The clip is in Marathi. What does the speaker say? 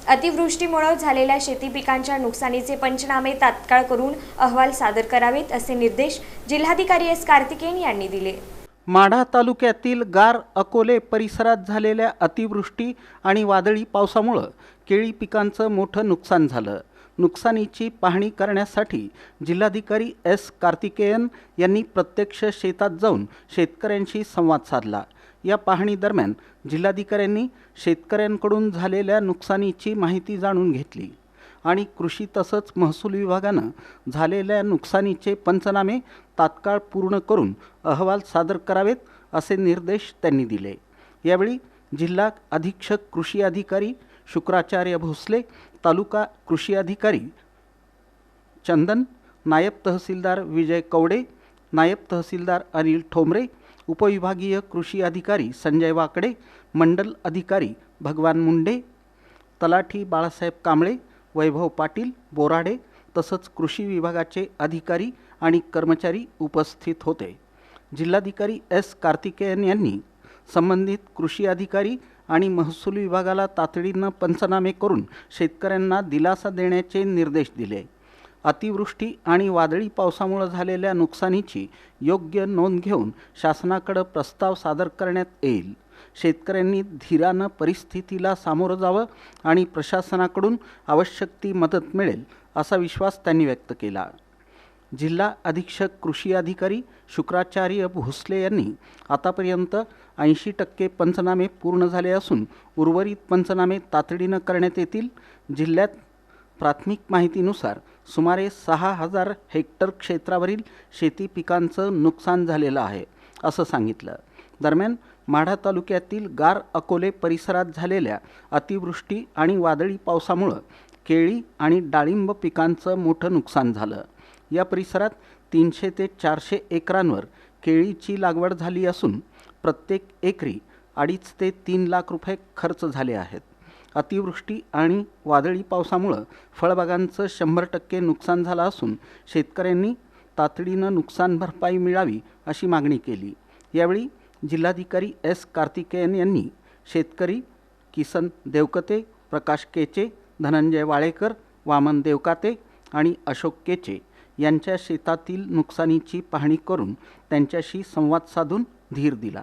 अतिवृष्टीमुळे झालेल्या शेती पिकांच्या नुकसानीचे पंचनामे तात्काळ करून अहवाल सादर करावेत असे निर्देश जिल्हाधिकारी एस कार्तिकेयन यांनी दिले। माढा तालुक्यातील गार अकोले परिसरात झालेल्या अतिवृष्टी आणि वादळी पावसामुळे केळी पिकांचं मोठं नुकसान झालं। नुकसानीची पाहणी करण्यासाठी जिल्हाधिकारी एस कार्तिकेयन यांनी प्रत्यक्ष शेतात जाऊन शेतकऱ्यांशी संवाद साधला। या पाहणी दरम्यान जिल्हाधिकाऱ्यांनी शेतकऱ्यांकडून झालेल्या नुकसानीची माहिती जाणून घेतली आणि कृषी तसंच महसूल विभागानं झालेल्या नुकसानीचे पंचनामे तात्काळ पूर्ण करून अहवाल सादर करावेत असे निर्देश त्यांनी दिले। यावेळी जिल्हा अधीक्षक कृषी अधिकारी शुक्राचार्य भोसले, तालुका कृषी अधिकारी चंदन, नायब तहसीलदार विजय कवडे, नायब तहसीलदार अनिल ठोंबरे, उपविभागीय कृषी अधिकारी संजय वाकडे, मंडल अधिकारी भगवान मुंडे, तलाठी बाळासाहेब कांबळे, वैभव पाटील बोराडे तसंच कृषी विभागाचे अधिकारी आणि कर्मचारी उपस्थित होते। जिल्हाधिकारी एस कार्तिकेयन यांनी संबंधित कृषी अधिकारी आणि महसूल विभागाला तातडीनं पंचनामे करून शेतकऱ्यांना दिलासा देण्याचे निर्देश दिले। अतिवृष्टी आणि वादळी पावसामुळे झालेल्या नुकसानीची योग्य नोंद घेऊन शासनाकडे प्रस्ताव सादर करण्यात येईल। शेतकऱ्यांनी धीरानं परिस्थितीला सामोरं जावं आणि प्रशासनाकडून आवश्यक ती मदत मिळेल असा विश्वास त्यांनी व्यक्त केला। जिल्हा अधीक्षक कृषी अधिकारी शुक्राचार्य भोसले यांनी आतापर्यंत 80% पंचनामे पूर्ण झाले असून उर्वरित पंचनामे तातडीनं करण्यात येतील। जिल्ह्यात प्राथमिक माहितीनुसार सुमारे 6000 हेक्टर क्षेत्रावरील शेती पिकांचं नुकसान झालेलं आहे असं सांगितलं। दरम्यान माढा तालुक्यातील गार अकोले परिसरात झालेल्या अतिवृष्टी आणि वादळी पावसामुळे केळी आणि डाळिंब पिकांचं मोठं नुकसान झालं। या परिसरात 300 ते 400 एकरांवर केळीची लागवड झाली असून प्रत्येक एकरी 2.5 ते 3 लाख रुपये खर्च झाले आहेत। अतिवृष्टी आणि वादळी पावसामुळे फळबागांचं 100% नुकसान झालं असून शेतकऱ्यांनी तातडीनं नुकसान भरपाई मिळावी अशी मागणी केली। यावेळी जिल्हाधिकारी एस कार्तिकेयन यांनी शेतकरी किसन देवकते, प्रकाश केचे, धनंजय वाळेकर, वामन देवकाते आणि अशोक केचे यांच्या शेतातील नुकसानीची पाहणी करून त्यांच्याशी संवाद साधून धीर दिला।